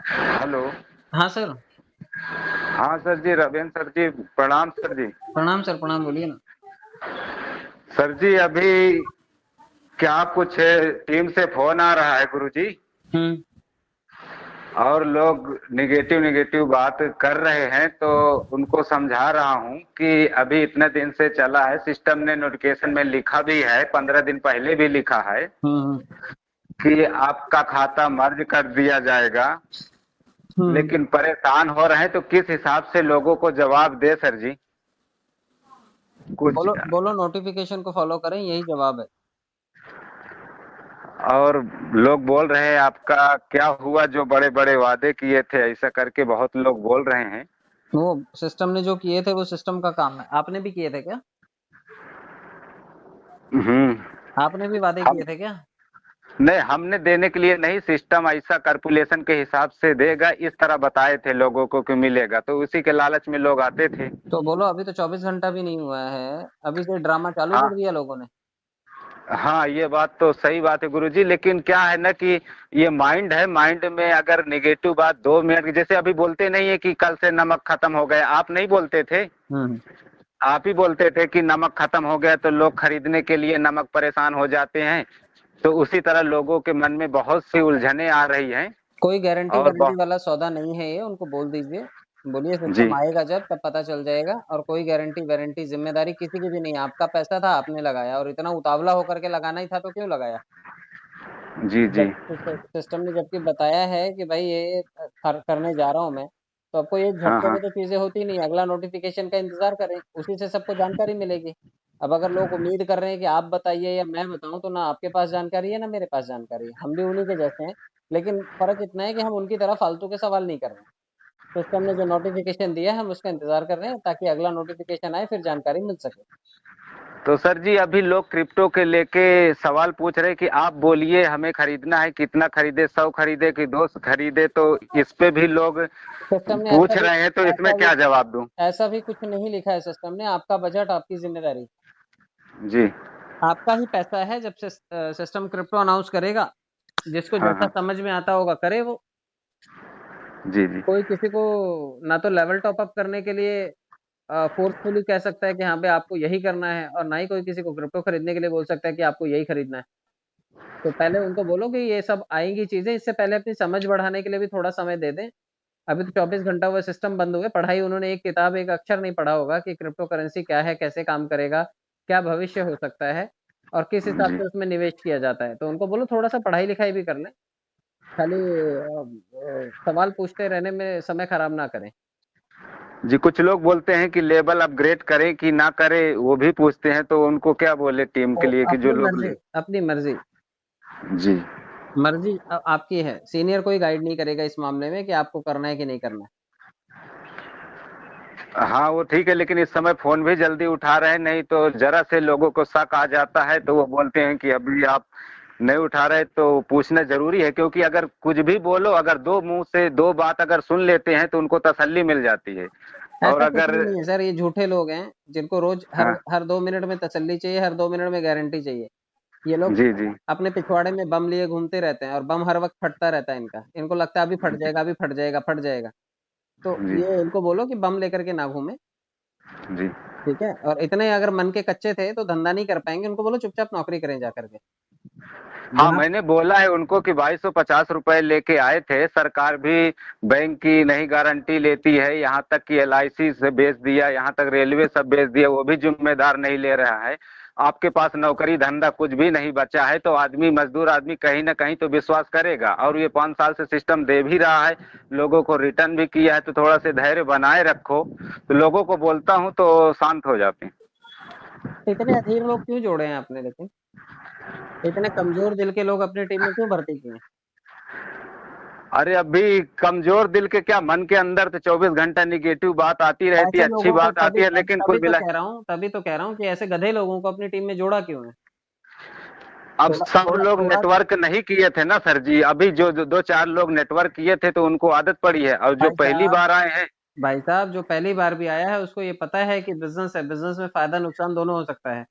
Hello. हाँ sir. हाँ sir जी, Ravindra sir जी, प्रणाम सर जी। प्रणाम सर, प्रणाम, बोलिए ना। सर जी अभी क्या कुछ टीम से फोन आ रहा है गुरुजी, हम्म। और लोग निगेटिव निगेटिव बात कर रहे हैं, तो उनको समझा रहा हूँ कि अभी इतने दिन से चला है, सिस्टम ने नोटिफिकेशन में लिखा भी है, 15 दिन पहले भी लिखा है हम्म। कि आपका खाता मर्ज कर दिया जाएगा। हम्म। लेकिन परेशान हो रहे हैं, तो किस हिसाब से लोगों को जवाब दे सर जी कुछ। बोलो बोलो, नोटिफिकेशन को फॉलो करें, यही जवाब है। और लोग बोल रहे हैं आपका क्या हुआ, जो बड़े बड़े वादे किए थे, ऐसा करके बहुत लोग बोल रहे हैं। वो सिस्टम ने जो किए थे वो सिस्टम का काम है। आपने भी किए थे क्या? हम्म। आपने भी वादे हम किए थे क्या? नहीं, हमने देने के लिए नहीं, सिस्टम ऐसा कैलकुलेशन के हिसाब से देगा, इस तरह बताए थे लोगों को कि मिलेगा, तो उसी के लालच में लोग आते थे। तो बोलो, अभी तो 24 घंटा भी नहीं हुआ है, अभी से ड्रामा चालू कर हाँ दिया लोगों ने। हाँ, ये बात तो सही बात है गुरुजी, लेकिन क्या है ना कि ये माइंड है, माइंड में अगर निगेटिव बात 2 मिनट की, जैसे अभी बोलते नहीं है कि कल से नमक खत्म हो गया, आप नहीं बोलते थे, हम्म। आप ही बोलते थे कि नमक खत्म हो गया तो लोग खरीदने के लिए नमक परेशान हो जाते हैं। तो उसी तरह लोगों के मन में बहुत सी उलझने आ रही हैं। कोई गारंटी और वारंटी वाला सौदा नहीं है ये, उनको बोल दीजिए। बोलिए सिस्टम जी आएगा जब तब पता चल जाएगा, और कोई गारंटी वारंटी जिम्मेदारी किसी की भी नहीं है। आपका पैसा था, आपने लगाया, और इतना उतावला होकर के लगाना ही था तो क्यों लगाया? जी जब जी। सिस्टम ने जबकि बताया है कि भाई ये करने जा रहा हूं मैं, तो आपको एक हाँ झटके हाँ। में तो चीजें होती नहीं। अगला नोटिफिकेशन का इंतजार करें, उसी से सबको जानकारी मिलेगी। अब अगर लोग उम्मीद कर रहे हैं कि आप बताइए या मैं बताऊं, तो ना आपके पास जानकारी है ना मेरे पास जानकारी है, हम भी उन्हीं के जैसे हैं। लेकिन फर्क इतना है कि हम उनकी तरह फालतू के सवाल नहीं कर रहे हैं। सिस्टम ने जो नोटिफिकेशन दिया है हम उसका इंतजार कर रहे हैं, ताकि अगला नोटिफिकेशन आए फिर जानकारी मिल सके। तो सर जी अभी लोग क्रिप्टो के लेके सवाल पूछ रहे हैं कि आप बोलिए हमें खरीदना है, कितना खरीदे, 100 खरीदे कि 200 खरीदे, तो इस पे भी लोग सिस्टम ने पूछ रहे हैं, तो इसमें ऐसा भी क्या जवाब दूं। ऐसा भी कुछ नहीं लिखा है सिस्टम ने। आपका बजट, आपकी जिम्मेदारी, जी। आपका ही पैसा है। जब सिस्टम क्रिप्टो अनाउंस करेगा, जिसको हाँ जैसा हाँ। समझ में आता होगा करे वो। जी जी। कोई किसी को ना तो लेवल टॉप अप करने के लिए फोर्सफुली कह सकता है कि हाँ भाई आपको यही करना है, और ना ही कोई किसी को क्रिप्टो खरीदने के लिए बोल सकता है कि आपको यही खरीदना है। तो पहले उनको बोलो कि ये सब आएंगी चीजें, इससे पहले अपनी समझ बढ़ाने के लिए भी थोड़ा समय दे दें। अभी तो 24 घंटा हुआ सिस्टम बंद हुए, पढ़ाई उन्होंने एक किताब एक अक्षर नहीं पढ़ा होगा कि क्रिप्टो करेंसी क्या है, कैसे काम करेगा, क्या भविष्य हो सकता है, और किस हिसाब जी से उसमें निवेश किया जाता है। तो उनको बोलो थोड़ा सा पढ़ाई लिखाई भी कर लें, खाली सवाल पूछते रहने में समय खराब ना करें। जी। कुछ लोग बोलते हैं कि लेवल अपग्रेड करें कि ना करें, वो भी पूछते हैं, तो उनको क्या बोले टीम के तो लिए कि जो अपनी लोग मर्जी, अपनी मर्जी, जी। मर्जी आपकी है। सीनियर कोई गाइड नहीं करेगा इस मामले में कि आपको करना है कि नहीं करना है। हाँ वो ठीक है, लेकिन इस समय फोन भी जल्दी उठा रहे हैं, नहीं तो जरा से लोगों को शक आ जाता है, तो वो बोलते हैं कि अभी आप नहीं उठा रहे, तो पूछना जरूरी है, क्योंकि अगर कुछ भी बोलो, अगर दो मुंह से दो बात अगर सुन लेते हैं तो उनको तसल्ली मिल जाती है। और ऐसा कुछ अगर भी नहीं है सर, ये झूठे लोग हैं जिनको रोज हर हाँ। हर 2 मिनट में तसल्ली चाहिए, हर 2 मिनट में गारंटी चाहिए। ये लोग जी जी। अपने पिछवाड़े में बम लिए घूमते रहते हैं, और बम हर वक्त फटता रहता है इनका। इनको लगता है अभी फट जाएगा, अभी फट जाएगा, फट जाएगा। तो जी ये इनको बोलो कि बम लेकर के ना घूमे। जी। ठीक है, और इतने अगर मन के कच्चे थे तो धंधा नहीं कर पाएंगे, उनको बोलो चुपचाप नौकरी करें जा करके। हाँ, जहाँ मैंने बोला है उनको कि 2250 रुपए लेके आए थे, सरकार भी बैंक की नहीं गारंटी लेती है, यहाँ तक कि LIC से बेच दिया, यहाँ तक रेलवे सब बेच दिया, वो भी जिम्मेदार नहीं ले रहा है। आपके पास नौकरी धंधा कुछ भी नहीं बचा है, तो आदमी, मजदूर आदमी कहीं ना कहीं तो विश्वास करेगा, और ये 5 साल से सिस्टम दे भी रहा है, लोगों को रिटर्न भी किया है, तो थोड़ा से धैर्य बनाए रखो। तो लोगों को बोलता हूँ तो शांत हो जाते हैं। इतने अधीर लोग क्यों जोड़े हैं आपने, लेकिन इतने कमजोर दिल के लोग अपनी टीम में क्यों भर्ती किए हैं? अरे अभी कमजोर दिल के क्या, मन के अंदर तो 24 घंटा निगेटिव बात आती रहती ऐसे है, अच्छी लोगों को बात आती है, लेकिन कुल मिला तभी तो कह रहा हूँ कि ऐसे गधे लोगों को अपनी टीम में जोड़ा क्यों है? अब थोड़ा सब थोड़ा लोग थोड़ा नेटवर्क नहीं किए थे ना सर जी, अभी जो जो दो चार लोग नेटवर्क किए थे तो उनको आदत पड़ी है, और जो भाई पहली साहब, बार आए हैं। जो पहली बार भी आया है उसको ये पता है कि बिजनेस है, बिजनेस में फायदा नुकसान दोनों हो सकता है।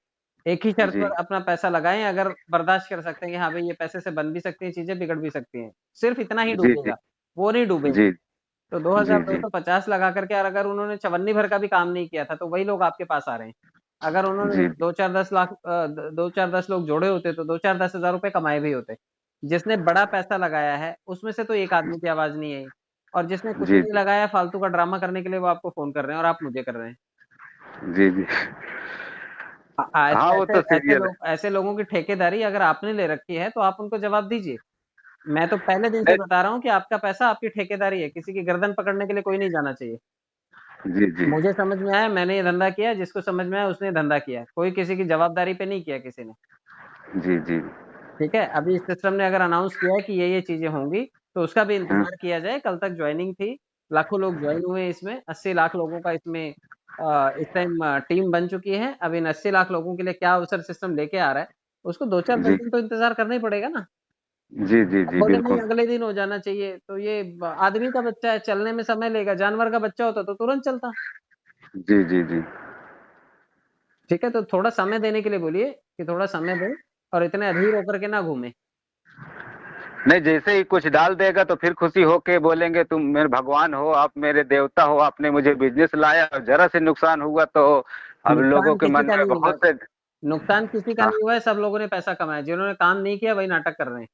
एक ही शर्त जी पर अपना पैसा लगाएं, अगर बर्दाश्त कर सकते हैं कि हाँ भाई ये पैसे से बन भी सकती हैं चीजें, बिगड़ भी सकती हैं, सिर्फ इतना ही जी। जी डूबेगा। वो नहीं डूबेंगे। जी तो जी जी 2250 लगा करके, और अगर उन्होंने चवन्नी भर का भी काम नहीं किया था तो वही लोग आपके पास आ रहे हैं। अगर उन्होंने जी 2-4-10 लाख 2-4-10 लोग जोड़े होते तो 2-4-10 हज़ार रुपए कमाए भी होते। जिसने बड़ा पैसा लगाया है उसमें से तो एक आदमी की आवाज नहीं आई, और जिसने कुछ जी नहीं लगाया फालतू का ड्रामा करने के लिए वो आपको फोन कर रहे हैं और आप मुझे कर रहे हैं। जी जी। हाँ वो ऐसे तो ऐसे सीरियल लोग, ऐसे लोगों की ठेकेदारी अगर आपने ले रखी है तो आप उनको जवाब दीजिए। मैं तो पहले दिन से है। बता रहा हूँ कि आपका पैसा आपकी ठेकेदारी है, किसी की गर्दन पकड़ने के लिए कोई नहीं जाना चाहिए। जी जी मुझे समझ में आया, मैंने ये धंधा किया, जिसको समझ में आया उसने धंधा किया, कोई किसी की जवाबदारी पे नहीं किया किसी ने। जी जी। ठीक है, अभी इस सिस्टम ने अगर अनाउंस किया है कि ये चीजें होंगी तो उसका भी हाँ इंतजार किया जाए। कल तक ज्वाइनिंग थी, लाखों लोग ज्वाइन हुए इसमें, 80 लाख लोगों का इसमें इस टाइम टीम बन चुकी है। अब इन 80 लाख लोगों के लिए क्या अवसर सिस्टम लेके आ रहा है, उसको 2-4-10 जी दिन तो इंतजार करना ही पड़ेगा ना। जी जी अब जी बोले नहीं बिल्कुल। अगले दिन हो जाना चाहिए, तो ये आदमी का बच्चा है, चलने में समय लेगा। जानवर का बच्चा होता तो तुरंत चलता। जी जी जी। ठीक है, तो थोड़ा समय देने के लिए बोलिए कि थोड़ा समय दें, और इतने अधीर होकर के ना घूमे। नहीं, जैसे ही कुछ डाल देगा तो फिर खुशी होके बोलेंगे तुम मेरे भगवान हो, आप मेरे देवता हो, आपने मुझे बिजनेस लाया, और जरा से नुकसान हुआ तो अब लोगों नुकसान के किसी मन का में नहीं हुआ, बहुत से। नुकसान किसी का हाँ नहीं हुआ है, सब लोगों ने पैसा कमाया, जिन्होंने काम नहीं किया वही नाटक कर रहे हैं।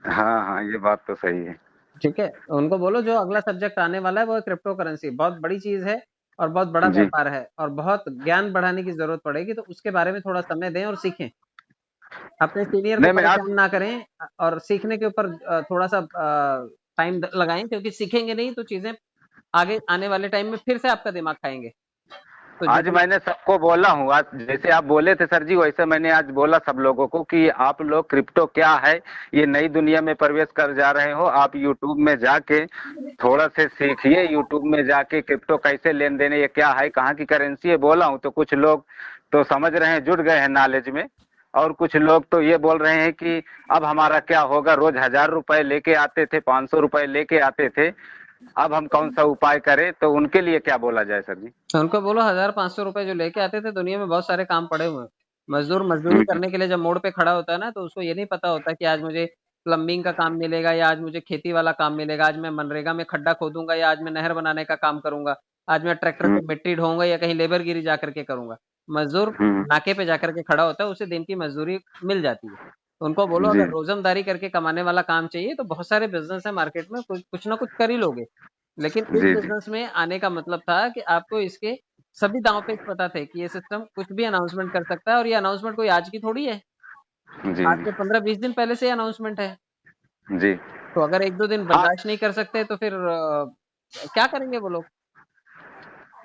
हाँ हाँ, ये बात तो सही है। ठीक है, उनको बोलो जो अगला सब्जेक्ट आने वाला है वो है क्रिप्टो करेंसी, बहुत बड़ी चीज है और बहुत बड़ा जी। व्यापार है, और बहुत ज्ञान बढ़ाने की जरूरत पड़ेगी, तो उसके बारे में थोड़ा समय दें और सीखें। अपने सीनियर को नहीं मैं आज। परेशान ना करें, और सीखने के ऊपर थोड़ा सा टाइम लगाएं, क्योंकि सीखेंगे नहीं तो चीजें आगे आने वाले टाइम में फिर से आपका दिमाग खाएंगे। तो आज जितना मैंने सबको बोला हूँ, आज जैसे आप बोले थे सर जी वैसे मैंने आज बोला सब लोगों को कि आप लोग क्रिप्टो क्या है, ये नई दुनिया में प्रवेश कर जा रहे हो, आप यूट्यूब में जाके थोड़ा से सीखिए, यूट्यूब में जाके क्रिप्टो कैसे लेन देन है, ये क्या है, कहाँ की करेंसी है, बोला हूँ तो कुछ लोग तो समझ रहे हैं, जुड़ गए हैं नॉलेज में। और कुछ लोग तो ये बोल रहे हैं कि अब हमारा क्या होगा, रोज 1000 रुपए लेके आते थे, 500 रुपए लेके आते थे, अब हम कौन सा उपाय करें, तो उनके लिए क्या बोला जाए सर जी। उनको बोलो 1,000-500 रुपए जो लेके आते थे, दुनिया में बहुत सारे काम पड़े हुए हैं। मजदूर मजदूरी हम्म करने के लिए जब मोड़ पे खड़ा होता है ना, तो उसको ये नहीं पता होता कि आज मुझे प्लम्बिंग का काम मिलेगा, या आज मुझे खेती वाला काम मिलेगा, आज मैं मनरेगा में खड्डा खोदूंगा, या आज मैं नहर बनाने का काम करूंगा, आज मैं ट्रैक्टर हम्म से मिट्टी ढोऊंगा, या कहीं लेबर गिरी जा करके करूंगा। मजदूर हम्म। नाके पे जाकर के खड़ा होता है, उसे दिन की मजदूरी मिल जाती है। तो उनको बोलो जी अगर रोजमदारी करके कमाने वाला काम चाहिए तो बहुत सारे बिजनेस है मार्केट में, कुछ कुछ ना कुछ कर ही लोगे। लेकिन इस जी जी बिजनेस में आने का मतलब था कि आपको इसके सभी दांव पेच पता थे कि ये सिस्टम कुछ भी अनाउंसमेंट कर सकता है, और ये अनाउंसमेंट कोई आज की थोड़ी है, जी आज से 15-20 दिन पहले से अनाउंसमेंट है। जी। तो अगर 1-2 दिन हाँ बर्दाश्त नहीं कर सकते तो फिर क्या करेंगे वो लोग।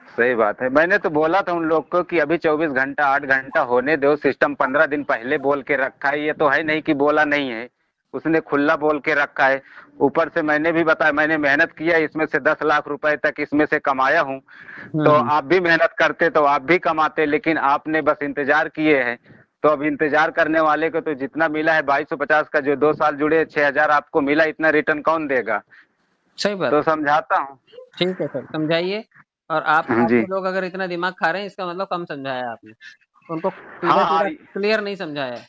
सही बात है, मैंने तो बोला था उन लोग को कि अभी 24 घंटा 8 घंटा होने दो, सिस्टम 15 दिन पहले बोल के रखा है, ये तो है नहीं कि बोला नहीं है, उसने खुला बोल के रखा है। ऊपर से मैंने भी बताया, मैंने मेहनत किया, इसमें से 10 लाख रुपए तक इसमें से कमाया हूँ, तो हम्म। आप भी मेहनत करते तो आप भी कमाते, लेकिन आपने बस इंतजार किए हैं। तो अब इंतजार करने वाले को तो जितना मिला है 2250 का, जो 2 साल जुड़े 6000 आपको मिला, इतना रिटर्न कौन देगा। सही बात तो है। समझाता हूँ। ठीक है सर, समझाइए। और जी। आपके लोग अगर इतना दिमाग खा रहे हैं इसका मतलब कम समझाया आपने, उनको सीधा हाँ हाँ। सीधा क्लियर नहीं समझाया है।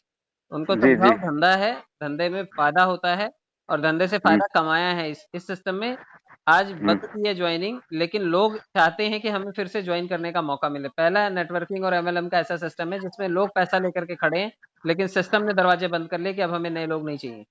उनको जी जी समझाओ धंधा है, धंधे में फायदा होता है, और धंधे से हम्म फायदा कमाया है इस सिस्टम में। आज हम्म बंद की है ज्वाइनिंग, लेकिन लोग चाहते हैं कि हमें फिर से ज्वाइन करने का मौका मिले। पहला नेटवर्किंग और एमएलएम का ऐसा सिस्टम है जिसमें लोग पैसा लेकर के खड़े हैं, लेकिन सिस्टम ने दरवाजे बंद कर लिए कि अब हमें नए लोग नहीं चाहिए।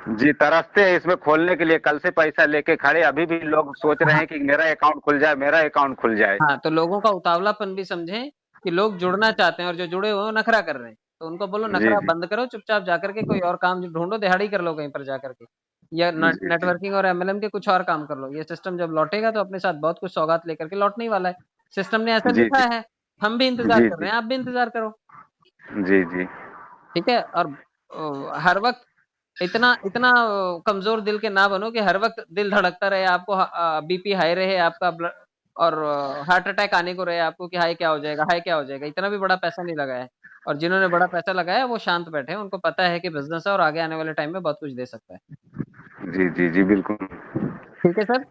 जी, तरसते हैं इसमें खोलने के लिए, कल से पैसा लेके खड़े, अभी भी लोग सोच रहे हाँ, हैं कि मेरा अकाउंट खुल जाए, मेरा अकाउंट खुल जाए। हाँ, तो लोगों का उतावलापन भी समझें कि लोग जुड़ना चाहते हैं और जो जुड़े हुए हैं वो नखरा कर रहे हैं। तो उनको बोलो जी नखरा जी बंद करो, चुपचाप जाकर के कोई और काम ढूंढो, दिहाड़ी कर लो कहीं पर जाकर के, या जी जी नेटवर्किंग और एमएलएम के कुछ और काम कर लो। ये सिस्टम जब लौटेगा तो अपने साथ बहुत कुछ सौगात लेकर के लौटने ही वाला है। सिस्टम ने ऐसा जी लिखा है, हम भी इंतजार जी कर जी रहे हैं, आप भी इंतजार करो। जी जी ठीक है, और हर वक्त इतना इतना कमजोर दिल के ना बनो कि हर वक्त दिल धड़कता रहे आपको, बीपी हाई रहे आपका, ब्लड और हार्ट अटैक आने को रहे आपको कि हाई क्या हो जाएगा, हाई क्या हो जाएगा। इतना भी बड़ा पैसा नहीं लगाया है, और जिन्होंने बड़ा पैसा लगाया है वो शांत बैठे हैं, उनको पता है कि बिजनेस है और आगे आने वाले टाइम में बहुत कुछ दे सकता है। जी जी जी बिल्कुल। ठीक है सर।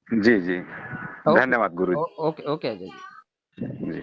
जी जी। ओके। धन्यवाद गुरु ओके ओके अजय जी। जी।